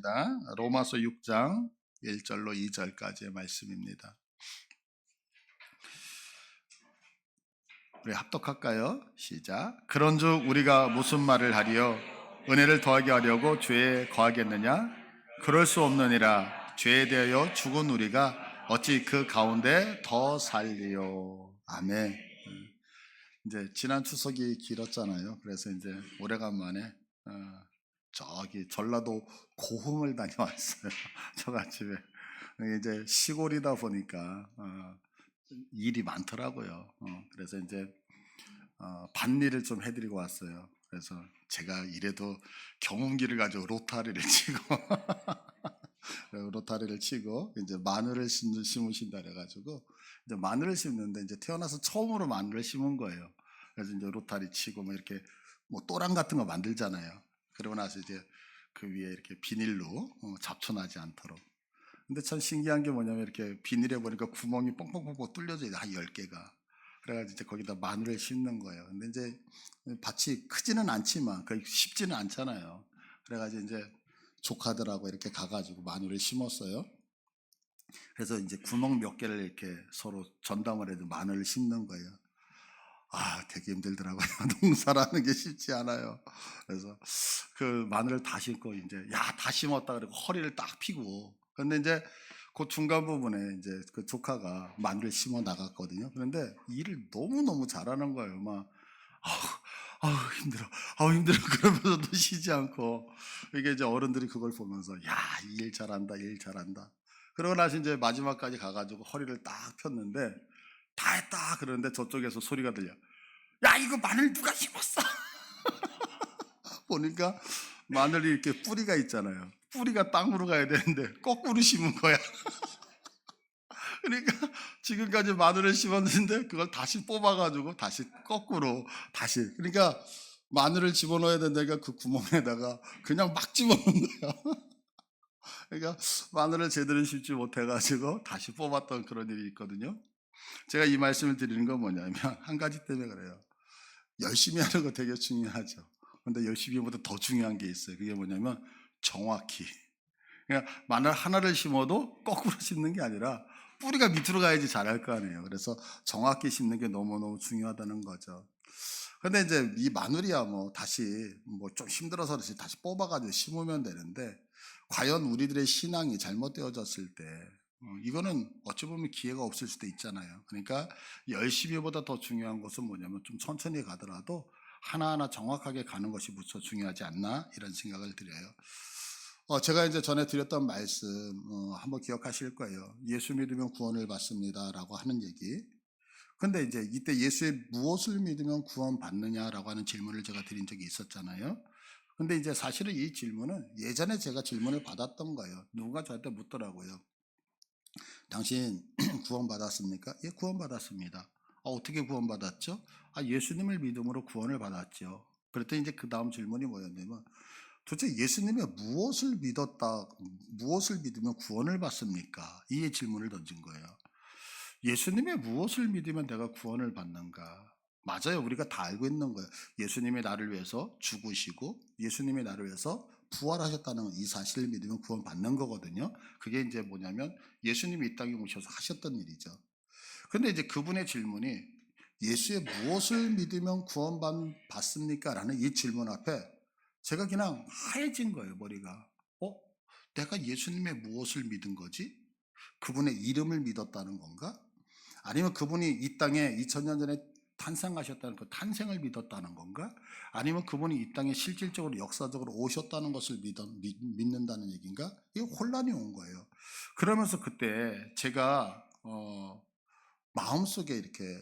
읽겠습니다. 로마서 6장 1절로 2절까지의 말씀입니다. 우리 합독할까요? 시작. 그런즉 우리가 무슨 말을 하리요? 은혜를 더하게 하려고 죄에 거하겠느냐? 그럴 수 없느니라. 죄에 대하여 죽은 우리가 어찌 그 가운데 더 살리요? 아멘. 이제 지난 추석이 길었잖아요. 그래서 이제 오래간만에 저기 전라도 고흥을 다녀왔어요. 처갓집에. 이제 시골이다 보니까 일이 많더라고요. 그래서 이제 밭일을 좀 해드리고 왔어요. 그래서 제가 이래도 경운기를 가지고 로타리를 치고 로타리를 치고 이제 마늘을 심으신다 그래가지고 이제 마늘을 심는데 이제 태어나서 처음으로 마늘을 심은 거예요. 그래서 이제 로타리 치고 뭐 이렇게 뭐 또랑 같은 거 만들잖아요. 그러고 나서 이제 그 위에 이렇게 비닐로 잡초 나지 않도록. 근데 참 신기한 게 뭐냐면 이렇게 비닐에 보니까 구멍이 뻥뻥뻥뻥 뚫려져 있어요. 한 10개가. 그래가지고 이제 거기다 마늘을 심는 거예요. 근데 이제 밭이 크지는 않지만 거의 쉽지는 않잖아요. 그래가지고 이제 조카들하고 이렇게 가가지고 마늘을 심었어요. 그래서 이제 구멍 몇 개를 이렇게 서로 전담을 해도 마늘을 심는 거예요. 아, 되게 힘들더라고요. 농사라는 게 쉽지 않아요. 그래서 그 마늘을 다 심고 이제 야, 다 심었다 그러고 허리를 딱 피고. 근데 이제 그 중간 부분에 이제 그 조카가 마늘을 심어 나갔거든요. 그런데 일을 너무너무 잘하는 거예요. 막 아우, 아우 힘들어. 아우 힘들어. 그러면서도 쉬지 않고 이게 이제 어른들이 그걸 보면서 야, 일 잘한다. 일 잘한다. 그러고 나서 이제 마지막까지 가가지고 허리를 딱 폈는데 다 했다 그러는데 저쪽에서 소리가 들려. 야, 이거 마늘 누가 심었어? 보니까 마늘이 이렇게 뿌리가 있잖아요. 뿌리가 땅으로 가야 되는데 거꾸로 심은 거야. 그러니까 지금까지 마늘을 심었는데 그걸 다시 뽑아가지고 다시 거꾸로 다시. 그러니까 마늘을 집어넣어야 된다니까 그 구멍에다가 그냥 막 집어넣는 거야. 그러니까 마늘을 제대로 심지 못해가지고 다시 뽑았던 그런 일이 있거든요. 제가 이 말씀을 드리는 건 뭐냐면 한 가지 때문에 그래요. 열심히 하는 거 되게 중요하죠. 근데 열심히보다 더 중요한 게 있어요. 그게 뭐냐면 정확히. 그냥 마늘 하나를 심어도 거꾸로 심는 게 아니라 뿌리가 밑으로 가야지 잘할 거 아니에요. 그래서 정확히 심는 게 너무너무 중요하다는 거죠. 근데 이제 이 마늘이야 뭐 다시 뭐 좀 힘들어서 다시 뽑아가지고 심으면 되는데 과연 우리들의 신앙이 잘못되어졌을 때 이거는 어찌 보면 기회가 없을 수도 있잖아요. 그러니까 열심히보다 더 중요한 것은 뭐냐면 좀 천천히 가더라도 하나하나 정확하게 가는 것이 무척 중요하지 않나 이런 생각을 드려요. 제가 이제 전에 드렸던 말씀 한번 기억하실 거예요. 예수 믿으면 구원을 받습니다라고 하는 얘기. 근데 이제 이때 예수의 무엇을 믿으면 구원받느냐라고 하는 질문을 제가 드린 적이 있었잖아요. 근데 이제 사실은 이 질문은 예전에 제가 질문을 받았던 거예요. 누군가 저한테 묻더라고요. 당신 구원받았습니까? 예, 구원받았습니다. 어떻게 구원받았죠? 예수님을 믿음으로 구원을 받았죠. 그랬더니 이제 그 다음 질문이 뭐였냐면 도대체 예수님의 무엇을 믿으면 구원을 받습니까? 이 질문을 던진 거예요. 예수님의 무엇을 믿으면 내가 구원을 받는가? 맞아요. 우리가 다 알고 있는 거예요. 예수님이 나를 위해서 죽으시고 예수님이 나를 위해서 부활하셨다는 이 사실을 믿으면 구원받는 거거든요. 그게 이제 뭐냐면 예수님이 이 땅에 오셔서 하셨던 일이죠. 근데 이제 그분의 질문이 예수의 무엇을 믿으면 구원받습니까? 라는 이 질문 앞에 제가 그냥 하얘진 거예요, 머리가. 내가 예수님의 무엇을 믿은 거지? 그분의 이름을 믿었다는 건가? 아니면 그분이 이 땅에 2000년 전에 탄생하셨다는 그 탄생을 믿었다는 건가? 아니면 그분이 이 땅에 실질적으로 역사적으로 오셨다는 것을 믿는다는 얘기인가? 이게 혼란이 온 거예요. 그러면서 그때 제가 마음속에 이렇게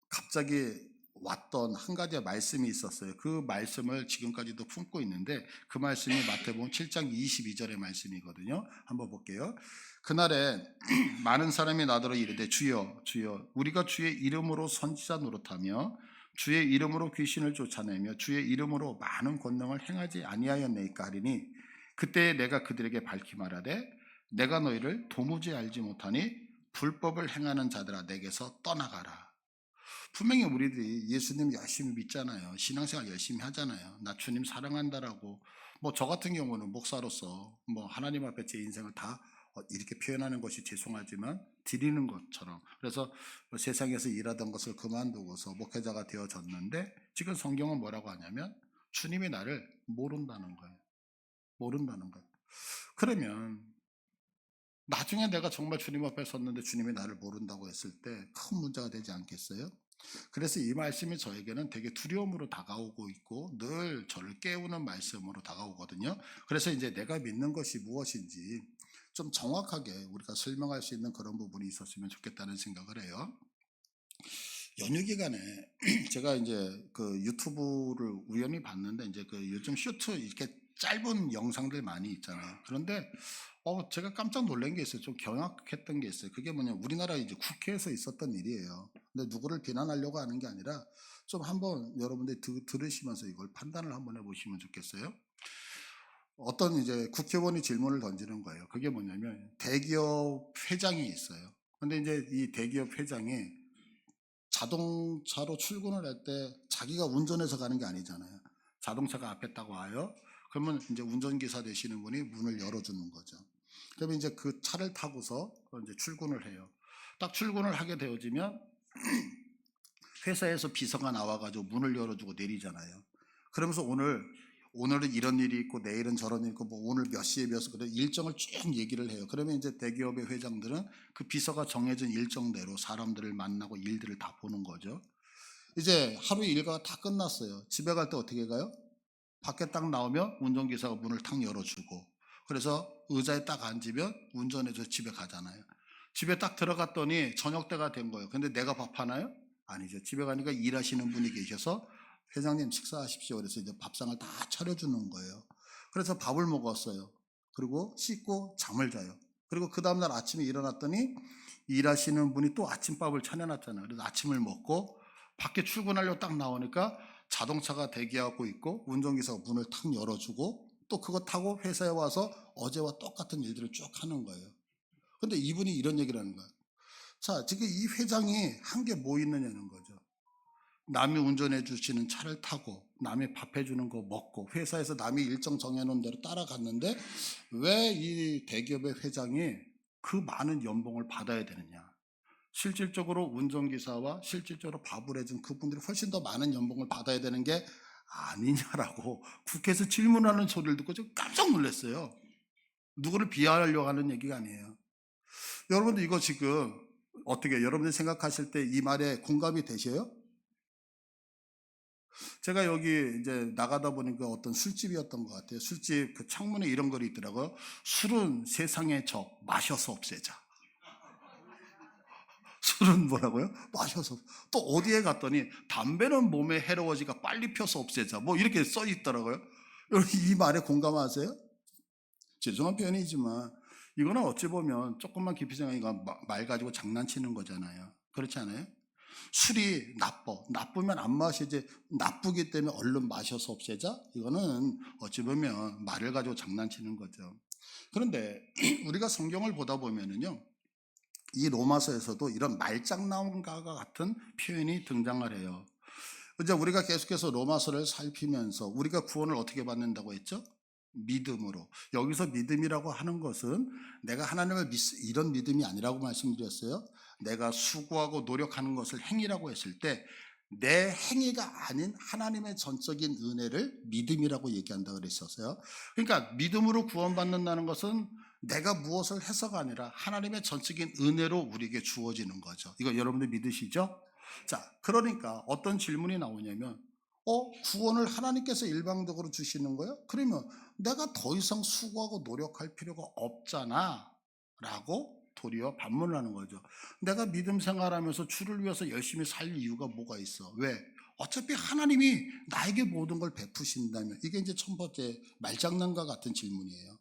갑자기 왔던 한 가지의 말씀이 있었어요. 그 말씀을 지금까지도 품고 있는데 그 말씀이 마태복음 7장 22절의 말씀이거든요. 한번 볼게요. 그날에 많은 사람이 나더러 이르되 주여 주여 우리가 주의 이름으로 선지자 노릇하며 주의 이름으로 귀신을 쫓아내며 주의 이름으로 많은 권능을 행하지 아니하였나이까 하리니 그때 내가 그들에게 밝히 말하되 내가 너희를 도무지 알지 못하니 불법을 행하는 자들아 내게서 떠나가라. 분명히 우리들이 예수님 열심히 믿잖아요. 신앙생활 열심히 하잖아요. 나 주님 사랑한다라고 뭐 저 같은 경우는 목사로서 뭐 하나님 앞에 제 인생을 다 이렇게 표현하는 것이 죄송하지만 드리는 것처럼, 그래서 세상에서 일하던 것을 그만두고서 목회자가 되어졌는데, 지금 성경은 뭐라고 하냐면 주님이 나를 모른다는 거예요. 모른다는 거예요. 그러면 나중에 내가 정말 주님 앞에 섰는데 주님이 나를 모른다고 했을 때 큰 문제가 되지 않겠어요? 그래서 이 말씀이 저에게는 되게 두려움으로 다가오고 있고 늘 저를 깨우는 말씀으로 다가오거든요. 그래서 이제 내가 믿는 것이 무엇인지 좀 정확하게 우리가 설명할 수 있는 그런 부분이 있었으면 좋겠다는 생각을 해요. 연휴 기간에 제가 이제 그 유튜브를 우연히 봤는데, 이제 그 요즘 쇼트 이렇게 짧은 영상들 많이 있잖아요. 그런데 제가 깜짝 놀란 게 있어요. 좀 경악했던 게 있어요. 그게 뭐냐, 우리나라 이제 국회에서 있었던 일이에요. 근데 누구를 비난하려고 하는 게 아니라 좀 한번 여러분들이 들으시면서 이걸 판단을 한번 해보시면 좋겠어요. 어떤 이제 국회의원이 질문을 던지는 거예요. 그게 뭐냐면 대기업 회장이 있어요. 근데 이제 이 대기업 회장이 자동차로 출근을 할 때 자기가 운전해서 가는 게 아니잖아요. 자동차가 앞에 딱 와요. 그러면 이제 운전기사 되시는 분이 문을 열어주는 거죠. 그러면 이제 그 차를 타고서 이제 출근을 해요. 딱 출근을 하게 되어지면 회사에서 비서가 나와가지고 문을 열어주고 내리잖아요. 그러면서 오늘은 이런 일이 있고 내일은 저런 일이 있고 뭐 오늘 몇 시에 몇 시, 그래 일정을 쭉 얘기를 해요. 그러면 이제 대기업의 회장들은 그 비서가 정해진 일정대로 사람들을 만나고 일들을 다 보는 거죠. 이제 하루 일과가 다 끝났어요. 집에 갈 때 어떻게 가요? 밖에 딱 나오면 운전기사가 문을 탁 열어주고, 그래서 의자에 딱 앉으면 운전해서 집에 가잖아요. 집에 딱 들어갔더니 저녁 때가 된 거예요. 근데 내가 밥하나요? 아니죠. 집에 가니까 일하시는 분이 계셔서 회장님 식사하십시오. 그래서 이제 밥상을 다 차려주는 거예요. 그래서 밥을 먹었어요. 그리고 씻고 잠을 자요. 그리고 그 다음날 아침에 일어났더니 일하시는 분이 또 아침밥을 차려놨잖아요. 그래서 아침을 먹고 밖에 출근하려고 딱 나오니까 자동차가 대기하고 있고 운전기사가 문을 탁 열어주고 또 그거 타고 회사에 와서 어제와 똑같은 일들을 쭉 하는 거예요. 근데 이분이 이런 얘기를 하는 거예요. 자, 지금 이 회장이 한 게 뭐 있느냐는 거죠. 남이 운전해 주시는 차를 타고 남이 밥 해주는 거 먹고 회사에서 남이 일정 정해놓은 대로 따라갔는데 왜 이 대기업의 회장이 그 많은 연봉을 받아야 되느냐. 실질적으로 운전기사와 실질적으로 밥을 해준 그분들이 훨씬 더 많은 연봉을 받아야 되는 게 아니냐라고 국회에서 질문하는 소리를 듣고 좀 깜짝 놀랐어요. 누구를 비하하려고 하는 얘기가 아니에요. 여러분들 이거 지금 어떻게 여러분들 생각하실 때 이 말에 공감이 되셔요? 제가 여기 이제 나가다 보니까 어떤 술집이었던 것 같아요. 술집 그 창문에 이런 글이 있더라고요. 술은 세상의 적, 마셔서 없애자. 술은 뭐라고요? 마셔서. 또 어디에 갔더니 담배는 몸에 해로워지니까 빨리 펴서 없애자. 뭐 이렇게 써 있더라고요. 여러분 이 말에 공감하세요? 죄송한 표현이지만 이거는 어찌 보면 조금만 깊이 생각하니까 말 가지고 장난치는 거잖아요. 그렇지 않아요? 술이 나쁘면 안 마시지, 나쁘기 때문에 얼른 마셔서 없애자? 이거는 어찌 보면 말을 가지고 장난치는 거죠. 그런데 우리가 성경을 보다 보면은요, 이 로마서에서도 이런 말장난과 같은 표현이 등장을 해요. 이제 우리가 계속해서 로마서를 살피면서 우리가 구원을 어떻게 받는다고 했죠? 믿음으로. 여기서 믿음이라고 하는 것은 내가 하나님을 이런 믿음이 아니라고 말씀드렸어요. 내가 수고하고 노력하는 것을 행위라고 했을 때 내 행위가 아닌 하나님의 전적인 은혜를 믿음이라고 얘기한다 그랬었어요. 그러니까 믿음으로 구원받는다는 것은 내가 무엇을 해서가 아니라 하나님의 전적인 은혜로 우리에게 주어지는 거죠. 이거 여러분들 믿으시죠? 자, 그러니까 어떤 질문이 나오냐면 구원을 하나님께서 일방적으로 주시는 거예요? 그러면 내가 더 이상 수고하고 노력할 필요가 없잖아 라고 도리어 반문을 하는 거죠. 내가 믿음 생활하면서 주를 위해서 열심히 살 이유가 뭐가 있어? 왜? 어차피 하나님이 나에게 모든 걸 베푸신다면. 이게 이제 첫 번째 말장난과 같은 질문이에요.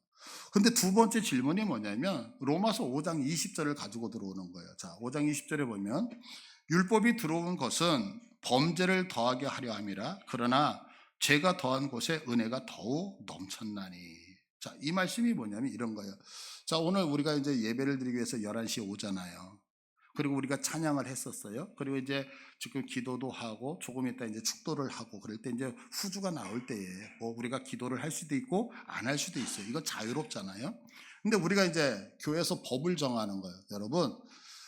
근데 두 번째 질문이 뭐냐면 로마서 5장 20절을 가지고 들어오는 거예요. 자, 5장 20절에 보면 율법이 들어온 것은 범죄를 더하게 하려 함이라. 그러나 죄가 더한 곳에 은혜가 더욱 넘쳤나니. 자, 이 말씀이 뭐냐면 이런 거예요. 자, 오늘 우리가 이제 예배를 드리기 위해서 11시에 오잖아요. 그리고 우리가 찬양을 했었어요. 그리고 이제 지금 기도도 하고 조금 있다 이제 축도를 하고 그럴 때 이제 후주가 나올 때에 뭐 우리가 기도를 할 수도 있고 안 할 수도 있어요. 이건 자유롭잖아요. 근데 우리가 이제 교회에서 법을 정하는 거예요. 여러분,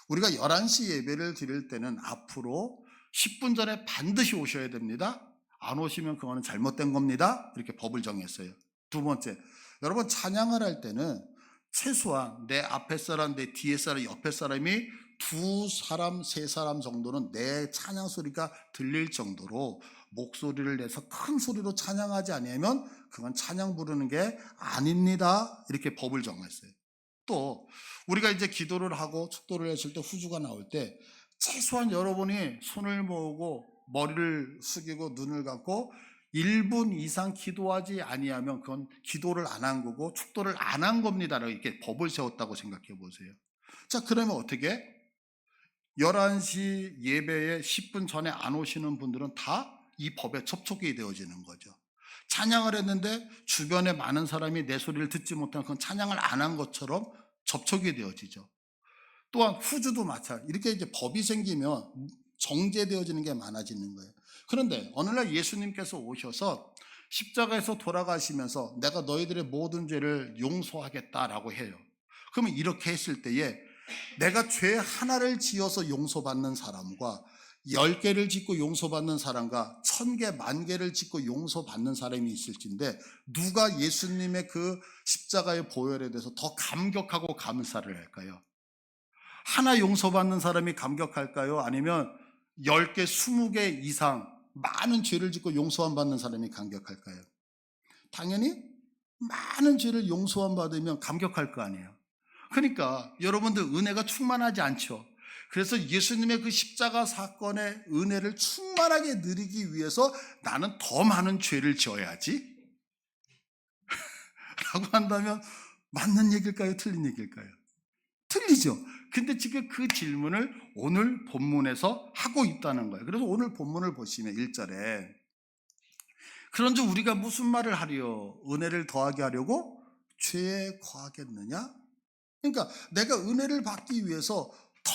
우리가 11시 예배를 드릴 때는 앞으로 10분 전에 반드시 오셔야 됩니다. 안 오시면 그거는 잘못된 겁니다. 이렇게 법을 정했어요. 두 번째, 여러분 찬양을 할 때는 최소한 내 앞에 사람, 내 뒤에 사람, 옆에 사람이 두 사람, 세 사람 정도는 내 찬양 소리가 들릴 정도로 목소리를 내서 큰 소리로 찬양하지 않으면 그건 찬양 부르는 게 아닙니다. 이렇게 법을 정했어요. 또 우리가 이제 기도를 하고 축도를 했을 때 후주가 나올 때 최소한 여러분이 손을 모으고 머리를 숙이고 눈을 감고 1분 이상 기도하지 아니하면 그건 기도를 안 한 거고 축도를 안 한 겁니다라고 이렇게 법을 세웠다고 생각해 보세요. 자, 그러면 어떻게? 11시 예배에 10분 전에 안 오시는 분들은 다 이 법에 접촉이 되어지는 거죠. 찬양을 했는데 주변에 많은 사람이 내 소리를 듣지 못하면 그건 찬양을 안 한 것처럼 접촉이 되어지죠. 또한 후주도 마찬가지. 이렇게 이제 법이 생기면 정제되어지는 게 많아지는 거예요. 그런데 어느 날 예수님께서 오셔서 십자가에서 돌아가시면서 내가 너희들의 모든 죄를 용서하겠다라고 해요. 그러면 이렇게 했을 때에 내가 죄 하나를 지어서 용서받는 사람과 10개를 짓고 용서받는 사람과 1000개, 10,000개를 짓고 용서받는 사람이 있을진데 누가 예수님의 그 십자가의 보혈에 대해서 더 감격하고 감사를 할까요? 하나 용서받는 사람이 감격할까요? 아니면 10개, 20개 이상 많은 죄를 짓고 용서함 받는 사람이 감격할까요? 당연히 많은 죄를 용서함 받으면 감격할 거 아니에요. 그러니까 여러분들 은혜가 충만하지 않죠. 그래서 예수님의 그 십자가 사건의 은혜를 충만하게 누리기 위해서 나는 더 많은 죄를 지어야지 라고 한다면 맞는 얘기일까요? 틀린 얘기일까요? 틀리죠. 근데 지금 그 질문을 오늘 본문에서 하고 있다는 거예요. 그래서 오늘 본문을 보시면 1절에 그런즉 우리가 무슨 말을 하려? 은혜를 더하게 하려고 죄에 거하겠느냐? 그러니까 내가 은혜를 받기 위해서 더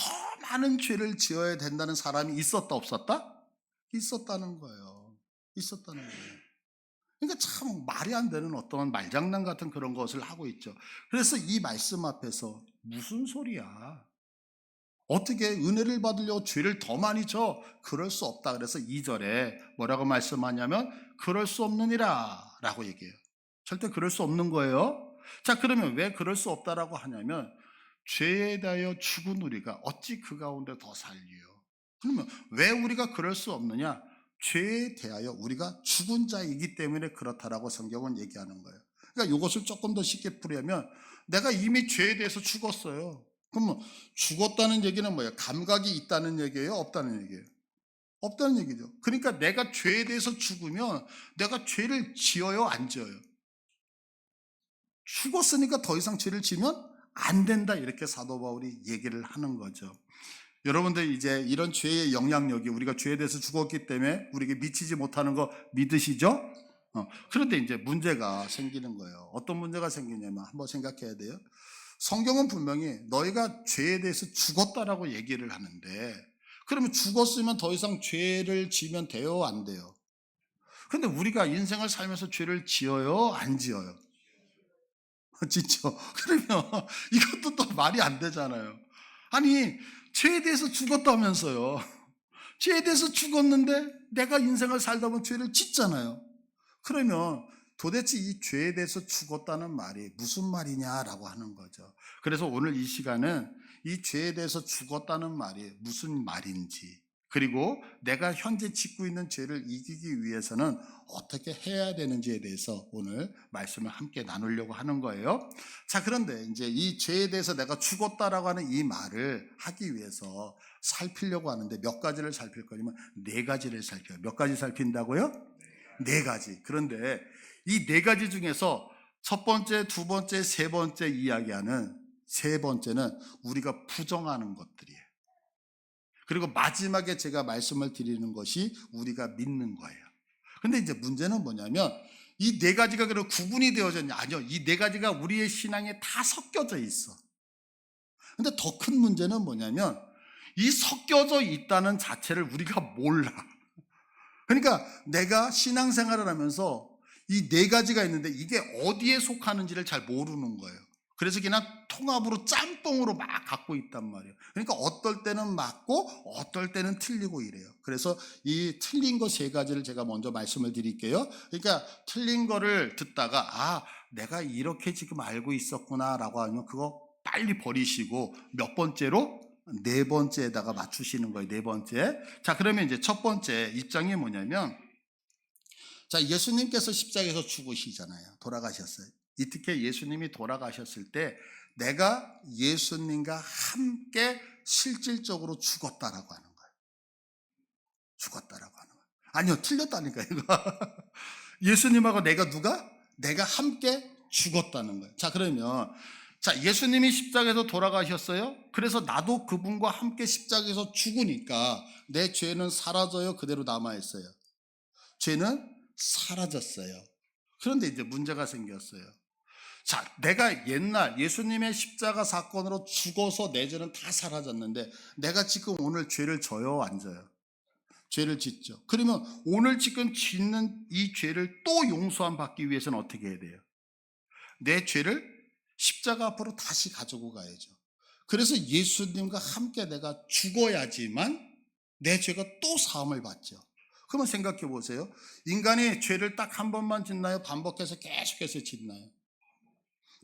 많은 죄를 지어야 된다는 사람이 있었다 없었다? 있었다는 거예요. 있었다는 거예요. 그러니까 참 말이 안 되는 어떤 말장난 같은 그런 것을 하고 있죠. 그래서 이 말씀 앞에서 무슨 소리야? 어떻게 은혜를 받으려고 죄를 더 많이 져? 그럴 수 없다. 그래서 2절에 뭐라고 말씀하냐면 그럴 수 없느니라 라고 얘기해요. 절대 그럴 수 없는 거예요. 자, 그러면 왜 그럴 수 없다라고 하냐면 죄에 대하여 죽은 우리가 어찌 그 가운데 더 살리요? 그러면 왜 우리가 그럴 수 없느냐? 죄에 대하여 우리가 죽은 자이기 때문에 그렇다라고 성경은 얘기하는 거예요. 그러니까 이것을 조금 더 쉽게 풀이하면 내가 이미 죄에 대해서 죽었어요. 그러면 죽었다는 얘기는 뭐예요? 감각이 있다는 얘기예요? 없다는 얘기예요? 없다는 얘기죠. 그러니까 내가 죄에 대해서 죽으면 내가 죄를 지어요? 안 지어요? 죽었으니까 더 이상 죄를 지면 안 된다. 이렇게 사도 바울이 얘기를 하는 거죠. 여러분들 이제 이런 죄의 영향력이 우리가 죄에 대해서 죽었기 때문에 우리에게 미치지 못하는 거 믿으시죠? 그런데 이제 문제가 생기는 거예요. 어떤 문제가 생기냐면 한번 생각해야 돼요. 성경은 분명히 너희가 죄에 대해서 죽었다라고 얘기를 하는데 그러면 죽었으면 더 이상 죄를 지면 돼요? 안 돼요? 근데 우리가 인생을 살면서 죄를 지어요? 안 지어요? 진짜. 그러면 이것도 또 말이 안 되잖아요. 아니, 죄에 대해서 죽었다면서요. 죄에 대해서 죽었는데 내가 인생을 살다 보면 죄를 짓잖아요. 그러면 도대체 이 죄에 대해서 죽었다는 말이 무슨 말이냐라고 하는 거죠. 그래서 오늘 이 시간은 이 죄에 대해서 죽었다는 말이 무슨 말인지, 그리고 내가 현재 짓고 있는 죄를 이기기 위해서는 어떻게 해야 되는지에 대해서 오늘 말씀을 함께 나누려고 하는 거예요. 자, 그런데 이제 이 죄에 대해서 내가 죽었다라고 하는 이 말을 하기 위해서 살피려고 하는데 몇 가지를 살필 거냐면 4가지를 살펴요. 몇 가지 살핀다고요? 4가지. 그런데 이 4가지 중에서 첫 번째, 두 번째, 세 번째 이야기하는 세 번째는 우리가 부정하는 것들이에요. 그리고 마지막에 제가 말씀을 드리는 것이 우리가 믿는 거예요. 근데 이제 문제는 뭐냐면 이 4가지가 그럼 구분이 되어졌냐? 아니요. 이 4가지가 우리의 신앙에 다 섞여져 있어. 근데 더 큰 문제는 뭐냐면 이 섞여져 있다는 자체를 우리가 몰라. 그러니까 내가 신앙생활을 하면서 이 네 가지가 있는데 이게 어디에 속하는지를 잘 모르는 거예요. 그래서 그냥 통합으로 짬뽕으로 막 갖고 있단 말이에요. 그러니까 어떨 때는 맞고 어떨 때는 틀리고 이래요. 그래서 이 틀린 거 세 가지를 제가 먼저 말씀을 드릴게요. 그러니까 틀린 거를 듣다가 내가 이렇게 지금 알고 있었구나라고 하면 그거 빨리 버리시고 몇 번째로? 네 번째에다가 맞추시는 거예요. 네 번째. 자, 그러면 이제 첫 번째 입장이 뭐냐면, 자, 예수님께서 십자가에서 죽으시잖아요. 돌아가셨어요. 특히 예수님이 돌아가셨을 때 내가 예수님과 함께 실질적으로 죽었다라고 하는 거예요. 죽었다라고 하는 거예요. 아니요, 틀렸다니까요. 이거. 예수님하고 내가 함께 죽었다는 거예요. 자, 그러면 자, 예수님이 십자가에서 돌아가셨어요. 그래서 나도 그분과 함께 십자가에서 죽으니까 내 죄는 사라져요? 그대로 남아있어요? 죄는 사라졌어요. 그런데 이제 문제가 생겼어요. 자, 내가 옛날 예수님의 십자가 사건으로 죽어서 내 죄는 다 사라졌는데 내가 지금 오늘 죄를 져요, 안 져요? 죄를 짓죠. 그러면 오늘 지금 짓는 이 죄를 또 용서함 받기 위해서는 어떻게 해야 돼요? 내 죄를 십자가 앞으로 다시 가지고 가야죠. 그래서 예수님과 함께 내가 죽어야지만 내 죄가 또 사함을 받죠. 그러면 생각해 보세요. 인간이 죄를 딱 한 번만 짓나요? 반복해서 계속해서 짓나요?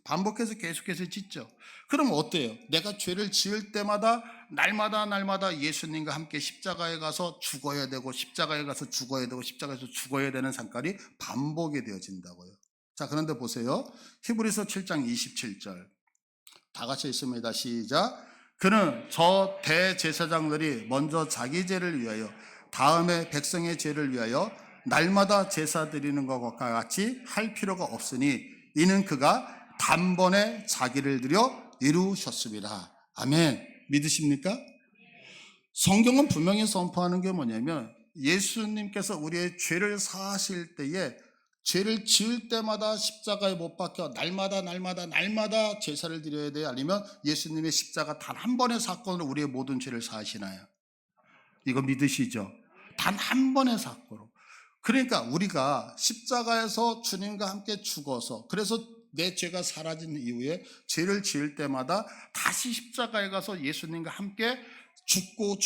반복해서 계속해서 짓죠. 그럼 어때요? 내가 죄를 지을 때마다 날마다 예수님과 함께 십자가에 가서 죽어야 되고 십자가에 가서 죽어야 되고 십자가에서 죽어야 되는 상깔이 반복이 되어진다고요. 자, 그런데 보세요. 히브리서 7장 27절 다 같이 읽습니다. 시작. 그는 저 대제사장들이 먼저 자기 죄를 위하여 다음에 백성의 죄를 위하여 날마다 제사 드리는 것과 같이 할 필요가 없으니 이는 그가 단번에 자기를 드려 이루셨습니다. 아멘. 믿으십니까? 성경은 분명히 선포하는 게 뭐냐면 예수님께서 우리의 죄를 사하실 때에 죄를 지을 때마다 십자가에 못 박혀 날마다 제사를 드려야 돼요? 아니면 예수님의 십자가 단 한 번의 사건으로 우리의 모든 죄를 사하시나요? 이거 믿으시죠? 단 한 번의 사건으로. 그러니까 우리가 십자가에서 주님과 함께 죽어서 그래서 내 죄가 사라진 이후에 죄를 지을 때마다 다시 십자가에 가서 예수님과 함께 죽고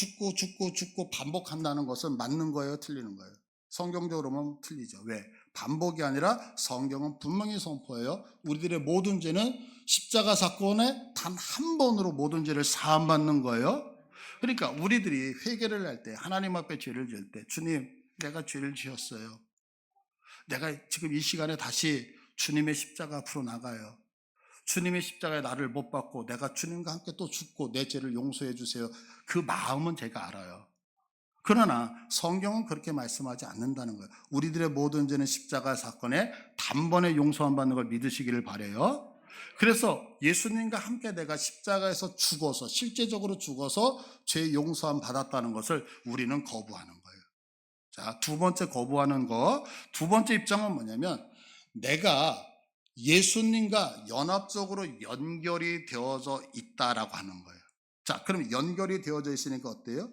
반복한다는 것은 맞는 거예요? 틀리는 거예요? 성경적으로 보면 틀리죠. 왜? 반복이 아니라 성경은 분명히 선포해요. 우리들의 모든 죄는 십자가 사건에 단 한 번으로 모든 죄를 사함받는 거예요. 그러니까 우리들이 회개를 할 때 하나님 앞에 죄를 지을 때 주님 내가 죄를 지었어요. 내가 지금 이 시간에 다시 주님의 십자가 앞으로 나가요. 주님의 십자가에 나를 못 박고 내가 주님과 함께 또 죽고 내 죄를 용서해 주세요. 그 마음은 제가 알아요. 그러나 성경은 그렇게 말씀하지 않는다는 거예요. 우리들의 모든 죄는 십자가 사건에 단번에 용서함 받는 걸 믿으시기를 바라요. 그래서 예수님과 함께 내가 십자가에서 죽어서 실제적으로 죽어서 죄 용서함 받았다는 것을 우리는 거부하는 거예요. 자, 두 번째 거부하는 거. 두 번째 입장은 뭐냐면 내가 예수님과 연합적으로 연결이 되어져 있다라고 하는 거예요. 자, 그럼 연결이 되어져 있으니까 어때요?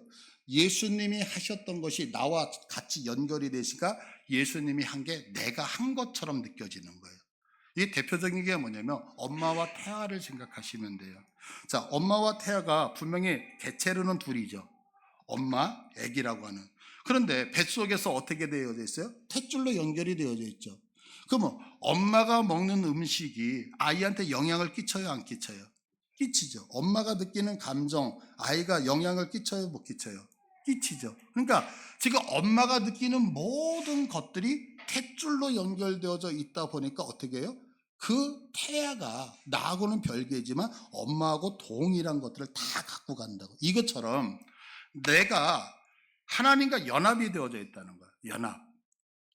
예수님이 하셨던 것이 나와 같이 연결이 되시니까 예수님이 한 게 내가 한 것처럼 느껴지는 거예요. 이 대표적인 게 뭐냐면 엄마와 태아를 생각하시면 돼요. 자, 엄마와 태아가 분명히 개체로는 둘이죠. 엄마, 아기라고 하는. 그런데 뱃속에서 어떻게 되어져 있어요? 탯줄로 연결이 되어져 있죠. 그러면 엄마가 먹는 음식이 아이한테 영향을 끼쳐요, 안 끼쳐요? 끼치죠. 엄마가 느끼는 감정, 아이가 영향을 끼쳐요, 못 끼쳐요? 끼치죠. 그러니까 지금 엄마가 느끼는 모든 것들이 탯줄로 연결되어져 있다 보니까 어떻게 해요? 그 태아가 나하고는 별개지만 엄마하고 동일한 것들을 다 갖고 간다고. 이것처럼 내가 하나님과 연합이 되어져 있다는 거예요.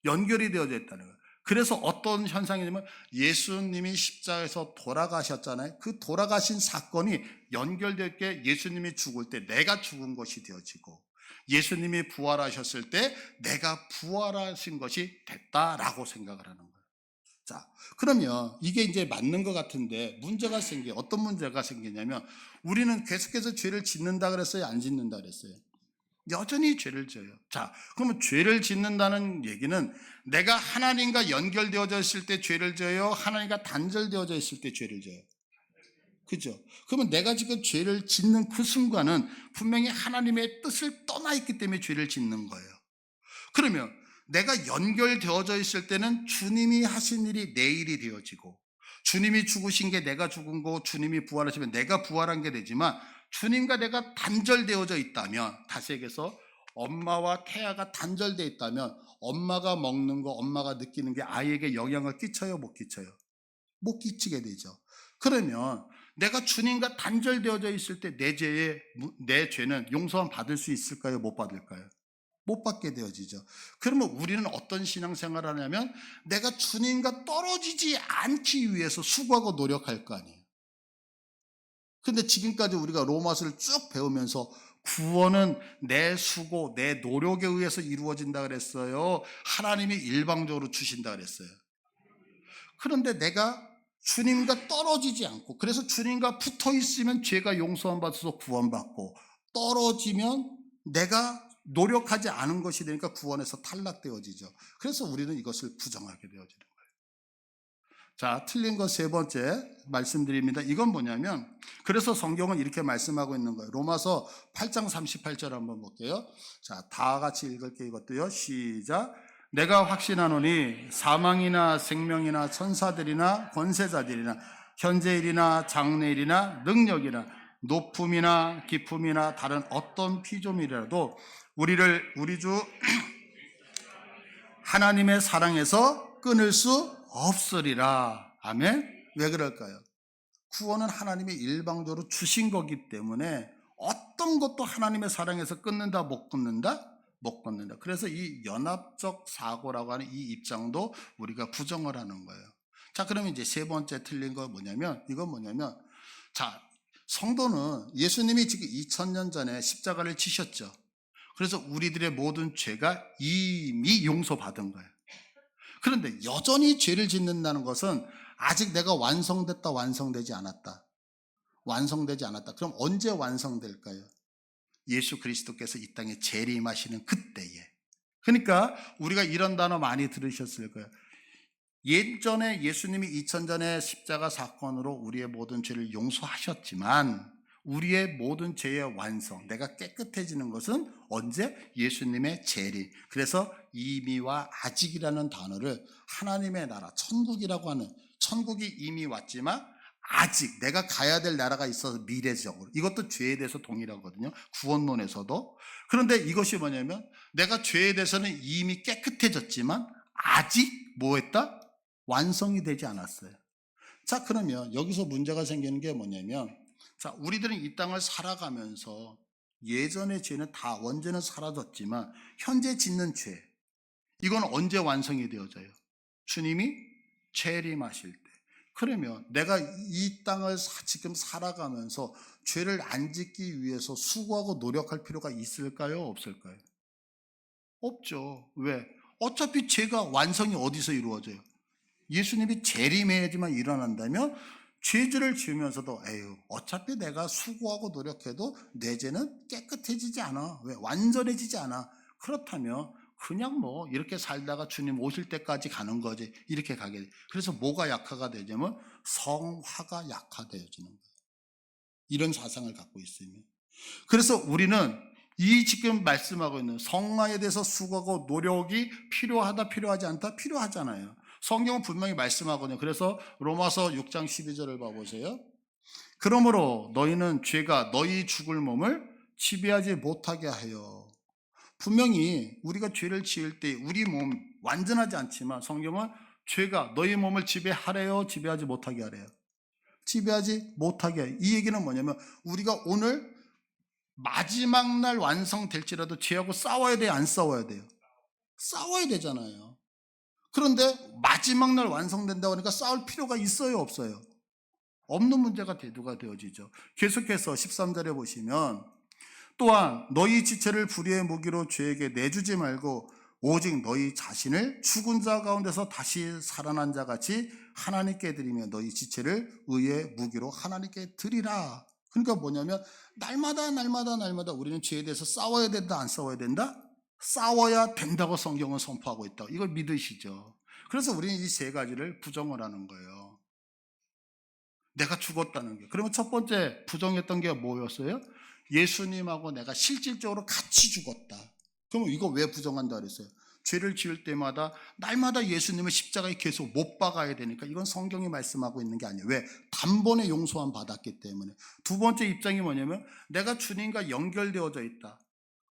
연결이 되어져 있다는 거예요. 그래서 어떤 현상이냐면 예수님이 십자가에서 돌아가셨잖아요. 그 돌아가신 사건이 연결될 게 예수님이 죽을 때 내가 죽은 것이 되어지고 예수님이 부활하셨을 때 내가 부활하신 것이 됐다라고 생각을 하는 거예요. 자, 그러면 이게 이제 맞는 것 같은데 어떤 문제가 생기냐면 우리는 계속해서 죄를 짓는다 그랬어요? 안 짓는다 그랬어요? 여전히 죄를 져요. 자, 그러면 죄를 짓는다는 얘기는 내가 하나님과 연결되어져 있을 때 죄를 져요? 하나님과 단절되어져 있을 때 죄를 져요? 그죠? 그러면 내가 지금 죄를 짓는 그 순간은 분명히 하나님의 뜻을 떠나 있기 때문에 죄를 짓는 거예요. 그러면 내가 연결되어져 있을 때는 주님이 하신 일이 내 일이 되어지고, 주님이 죽으신 게 내가 죽은 거, 주님이 부활하시면 내가 부활한 게 되지만, 주님과 내가 단절되어져 있다면, 다시 얘기해서 엄마와 태아가 단절되어 있다면 엄마가 먹는 거, 엄마가 느끼는 게 아이에게 영향을 끼쳐요, 못 끼쳐요? 못 끼치게 되죠. 그러면 내가 주님과 단절되어져 있을 때 내 죄는 용서만 받을 수 있을까요, 못 받을까요? 못 받게 되어지죠. 그러면 우리는 어떤 신앙생활을 하냐면 내가 주님과 떨어지지 않기 위해서 수고하고 노력할 거 아니에요. 근데 지금까지 우리가 로마서를 쭉 배우면서 구원은 내 수고, 내 노력에 의해서 이루어진다 그랬어요? 하나님이 일방적으로 주신다 그랬어요? 그런데 내가 주님과 떨어지지 않고, 그래서 주님과 붙어 있으면 죄가 용서함 받아서 구원받고, 떨어지면 내가 노력하지 않은 것이 되니까 구원에서 탈락되어지죠. 그래서 우리는 이것을 부정하게 되어지는 거예요. 자, 틀린 것 세 번째 말씀드립니다. 이건 뭐냐면, 그래서 성경은 이렇게 말씀하고 있는 거예요. 로마서 8장 38절 한번 볼게요. 자, 다 같이 읽을게요. 이것도요. 시작. 내가 확신하노니 사망이나 생명이나 천사들이나 권세자들이나 현재일이나 장래일이나 능력이나 높음이나 깊음이나 다른 어떤 피조물이라도 우리 주 하나님의 사랑에서 끊을 수 없으리라. 아멘. 왜 그럴까요? 구원은 하나님이 일방적으로 주신 거기 때문에 어떤 것도 하나님의 사랑에서 끊는다, 못 끊는다? 못 끊는다. 그래서 이 연합적 사고라고 하는 이 입장도 우리가 부정을 하는 거예요. 자, 그러면 이제 세 번째 틀린 거 이건 뭐냐면, 자, 성도는 예수님이 지금 2000년 전에 십자가를 지셨죠. 그래서 우리들의 모든 죄가 이미 용서받은 거예요. 그런데 여전히 죄를 짓는다는 것은 아직 내가 완성됐다, 완성되지 않았다. 완성되지 않았다. 그럼 언제 완성될까요? 예수 그리스도께서 이 땅에 재림하시는 그때에. 그러니까 우리가 이런 단어 많이 들으셨을 거예요. 예전에 예수님이 2000전의 십자가 사건으로 우리의 모든 죄를 용서하셨지만 우리의 모든 죄의 완성, 내가 깨끗해지는 것은 언제? 예수님의 재림. 그래서 이미와 아직이라는 단어를 하나님의 나라, 천국이라고 하는, 천국이 이미 왔지만 아직 내가 가야 될 나라가 있어서 미래적으로, 이것도 죄에 대해서 동일하거든요. 구원론에서도. 그런데 이것이 뭐냐면 내가 죄에 대해서는 이미 깨끗해졌지만 아직 뭐 했다? 완성이 되지 않았어요. 자, 그러면 여기서 문제가 생기는 게 뭐냐면, 자, 우리들은 이 땅을 살아가면서 예전의 죄는 다 원죄는 사라졌지만 현재 짓는 죄, 이건 언제 완성이 되어져요? 주님이 재림하실 때. 그러면 내가 이 땅을 지금 살아가면서 죄를 안 짓기 위해서 수고하고 노력할 필요가 있을까요? 없을까요? 없죠. 왜? 어차피 죄가 완성이 어디서 이루어져요? 예수님이 재림해야지만 일어난다면 죄를 지으면서도 에휴, 어차피 내가 수고하고 노력해도 내 죄는 깨끗해지지 않아. 왜? 완전해지지 않아. 그렇다면 그냥 뭐 이렇게 살다가 주님 오실 때까지 가는 거지. 이렇게 가게 돼. 그래서 뭐가 약화가 되냐면 성화가 약화되어지는 거예요. 이런 사상을 갖고 있으면. 그래서 우리는 이 지금 말씀하고 있는 성화에 대해서 수고하고 노력이 필요하다, 필요하지 않다? 필요하잖아요. 성경은 분명히 말씀하거든요. 그래서 로마서 6장 12절을 봐보세요. 그러므로 너희는 죄가 너희 죽을 몸을 지배하지 못하게 하여. 분명히 우리가 죄를 지을 때 우리 몸 완전하지 않지만 성경은 죄가 너희 몸을 지배하래요, 지배하지 못하게 하래요? 지배하지 못하게 해요. 이 얘기는 뭐냐면 우리가 오늘 마지막 날 완성될지라도 죄하고 싸워야 돼요, 안 싸워야 돼요? 싸워야 되잖아요. 그런데 마지막 날 완성된다고 하니까 싸울 필요가 있어요, 없어요? 없는 문제가 대두가 되어지죠. 계속해서 13절에 보시면 또한 너희 지체를 불의의 무기로 죄에게 내주지 말고 오직 너희 자신을 죽은 자 가운데서 다시 살아난 자 같이 하나님께 드리며 너희 지체를 의의 무기로 하나님께 드리라. 그러니까 뭐냐면 날마다 우리는 죄에 대해서 싸워야 된다, 안 싸워야 된다? 싸워야 된다고 성경은 선포하고 있다. 이걸 믿으시죠? 그래서 우리는 이 세 가지를 부정을 하는 거예요. 내가 죽었다는 게. 그러면 첫 번째 부정했던 게 뭐였어요? 예수님하고 내가 실질적으로 같이 죽었다. 그러면 이거 왜 부정한다 그랬어요? 죄를 지을 때마다 날마다 예수님을 십자가에 계속 못 박아야 되니까 이건 성경이 말씀하고 있는 게 아니에요. 왜? 단번에 용서함 받았기 때문에. 두 번째 입장이 뭐냐면 내가 주님과 연결되어져 있다.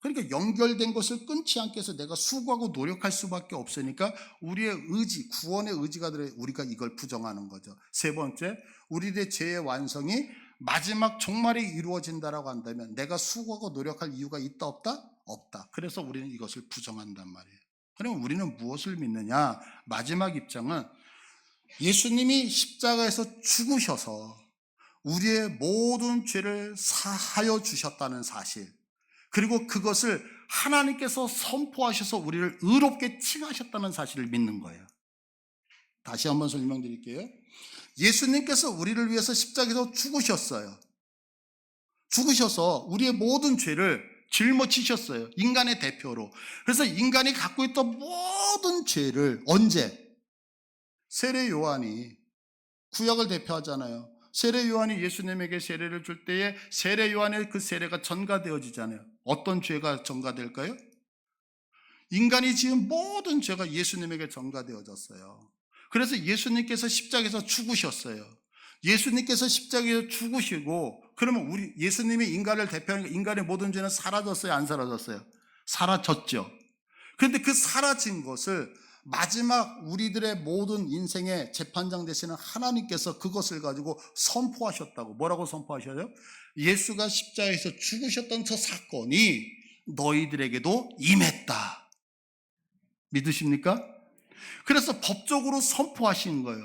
그러니까 연결된 것을 끊지 않게 해서 내가 수고하고 노력할 수밖에 없으니까 우리의 의지, 구원의 의지가 들어 우리가 이걸 부정하는 거죠. 세 번째, 우리의 죄의 완성이 마지막 종말이 이루어진다라고 한다면 내가 수고하고 노력할 이유가 있다 없다? 없다. 그래서 우리는 이것을 부정한단 말이에요. 그러면 우리는 무엇을 믿느냐? 마지막 입장은 예수님이 십자가에서 죽으셔서 우리의 모든 죄를 사하여 주셨다는 사실, 그리고 그것을 하나님께서 선포하셔서 우리를 의롭게 칭하셨다는 사실을 믿는 거예요. 다시 한번 설명드릴게요. 예수님께서 우리를 위해서 십자가에서 죽으셨어요. 죽으셔서 우리의 모든 죄를 짊어지셨어요. 인간의 대표로. 그래서 인간이 갖고 있던 모든 죄를 언제? 세례 요한이 구약을 대표하잖아요. 세례 요한이 예수님에게 세례를 줄 때에 세례 요한의 그 세례가 전가되어지잖아요. 어떤 죄가 전가될까요? 인간이 지은 모든 죄가 예수님에게 전가되어졌어요. 그래서 예수님께서 십자가에서 죽으셨어요. 예수님께서 십자가에서 죽으시고, 그러면 우리 예수님이 인간을 대표하는 인간의 모든 죄는 사라졌어요, 안 사라졌어요? 사라졌죠. 그런데 그 사라진 것을 마지막 우리들의 모든 인생의 재판장 되시는 하나님께서 그것을 가지고 선포하셨다고. 뭐라고 선포하셔요? 예수가 십자가에서 죽으셨던 저 사건이 너희들에게도 임했다. 믿으십니까? 그래서 법적으로 선포하신 거예요.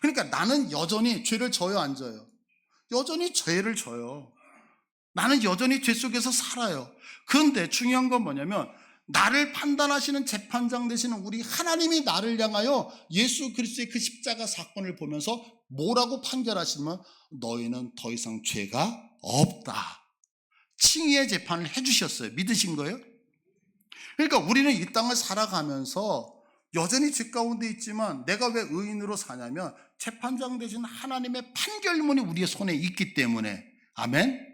그러니까 나는 여전히 죄를 져요, 안 져요? 여전히 죄를 져요. 나는 여전히 죄 속에서 살아요. 그런데 중요한 건 뭐냐면 나를 판단하시는 재판장 되시는 우리 하나님이 나를 향하여 예수 그리스도의 그 십자가 사건을 보면서 뭐라고 판결하시면 너희는 더 이상 죄가 없다. 칭의의 재판을 해주셨어요. 믿으신 거예요? 그러니까 우리는 이 땅을 살아가면서 여전히 죄 가운데 있지만 내가 왜 의인으로 사냐면 재판장 되신 하나님의 판결문이 우리의 손에 있기 때문에. 아멘?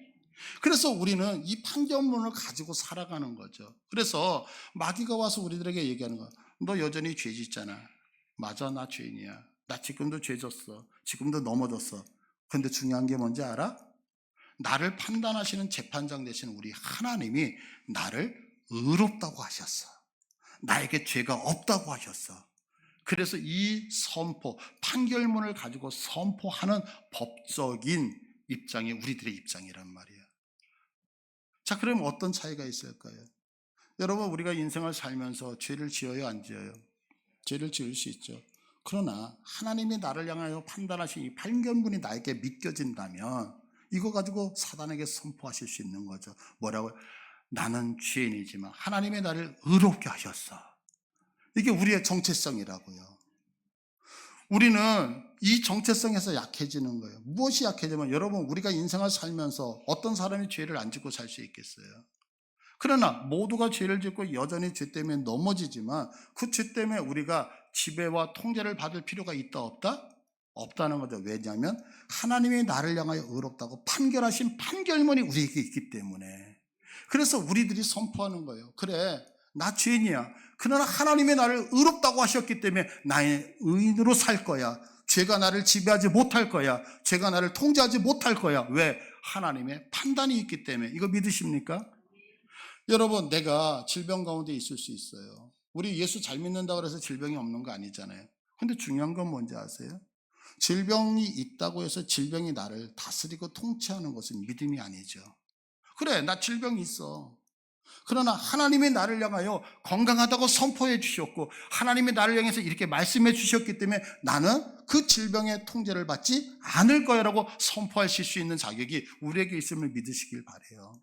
그래서 우리는 이 판결문을 가지고 살아가는 거죠. 그래서 마귀가 와서 우리들에게 얘기하는 거야. 너 여전히 죄 짓잖아. 맞아, 나 죄인이야. 나 지금도 죄 졌어. 지금도 넘어졌어. 근데 중요한 게 뭔지 알아? 나를 판단하시는 재판장 되신 우리 하나님이 나를 의롭다고 하셨어. 나에게 죄가 없다고 하셨어. 그래서 이 선포, 판결문을 가지고 선포하는 법적인 입장이 우리들의 입장이란 말이에요. 자, 그럼 어떤 차이가 있을까요? 여러분, 우리가 인생을 살면서 죄를 지어요, 안 지어요? 죄를 지을 수 있죠. 그러나 하나님이 나를 향하여 판단하신 이 판결문이 나에게 믿겨진다면 이거 가지고 사단에게 선포하실 수 있는 거죠. 뭐라고요? 나는 죄인이지만 하나님이 나를 의롭게 하셨어. 이게 우리의 정체성이라고요. 우리는 이 정체성에서 약해지는 거예요. 무엇이 약해지면 여러분, 우리가 인생을 살면서 어떤 사람이 죄를 안 짓고 살 수 있겠어요? 그러나 모두가 죄를 짓고 여전히 죄 때문에 넘어지지만 그 죄 때문에 우리가 지배와 통제를 받을 필요가 있다 없다? 없다는 거죠. 왜냐하면 하나님이 나를 향하여 의롭다고 판결하신 판결문이 우리에게 있기 때문에. 그래서 우리들이 선포하는 거예요. 그래, 나 죄인이야. 그러나 하나님이 나를 의롭다고 하셨기 때문에 나의 의인으로 살 거야. 죄가 나를 지배하지 못할 거야. 죄가 나를 통제하지 못할 거야. 왜? 하나님의 판단이 있기 때문에. 이거 믿으십니까? 여러분, 내가 질병 가운데 있을 수 있어요. 우리 예수 잘 믿는다고 해서 질병이 없는 거 아니잖아요. 근데 중요한 건 뭔지 아세요? 질병이 있다고 해서 질병이 나를 다스리고 통치하는 것은 믿음이 아니죠. 그래, 나 질병이 있어. 그러나 하나님이 나를 향하여 건강하다고 선포해 주셨고 하나님이 나를 향해서 이렇게 말씀해 주셨기 때문에 나는 그 질병의 통제를 받지 않을 거야라고 선포하실 수 있는 자격이 우리에게 있음을 믿으시길 바라요.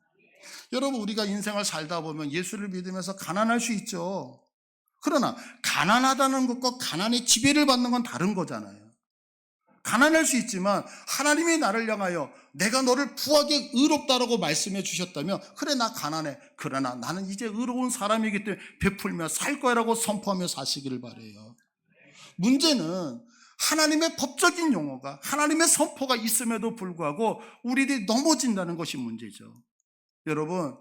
여러분, 우리가 인생을 살다 보면 예수를 믿으면서 가난할 수 있죠. 그러나 가난하다는 것과 가난의 지배를 받는 건 다른 거잖아요. 가난할 수 있지만 하나님이 나를 향하여 내가 너를 부하게 의롭다라고 말씀해 주셨다면, 그래 나 가난해, 그러나 나는 이제 의로운 사람이기 때문에 베풀며 살 거라고 선포하며 사시기를 바라요. 문제는 하나님의 법적인 용어가, 하나님의 선포가 있음에도 불구하고 우리들이 넘어진다는 것이 문제죠. 여러분,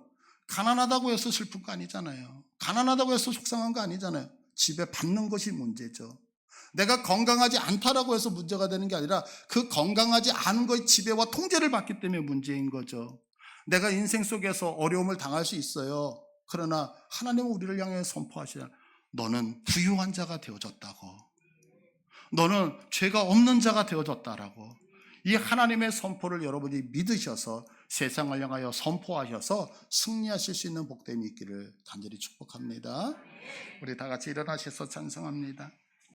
가난하다고 해서 슬픈 거 아니잖아요. 가난하다고 해서 속상한 거 아니잖아요. 지배 받는 것이 문제죠. 내가 건강하지 않다라고 해서 문제가 되는 게 아니라 그 건강하지 않은 것의 지배와 통제를 받기 때문에 문제인 거죠. 내가 인생 속에서 어려움을 당할 수 있어요. 그러나 하나님은 우리를 향해 선포하시잖아요. 너는 부유한 자가 되어졌다고. 너는 죄가 없는 자가 되어졌다라고. 이 하나님의 선포를 여러분이 믿으셔서 세상을 향하여 선포하셔서 승리하실 수 있는 복됨이 있기를 간절히 축복합니다. 우리 다 같이 일어나셔서 찬송합니다.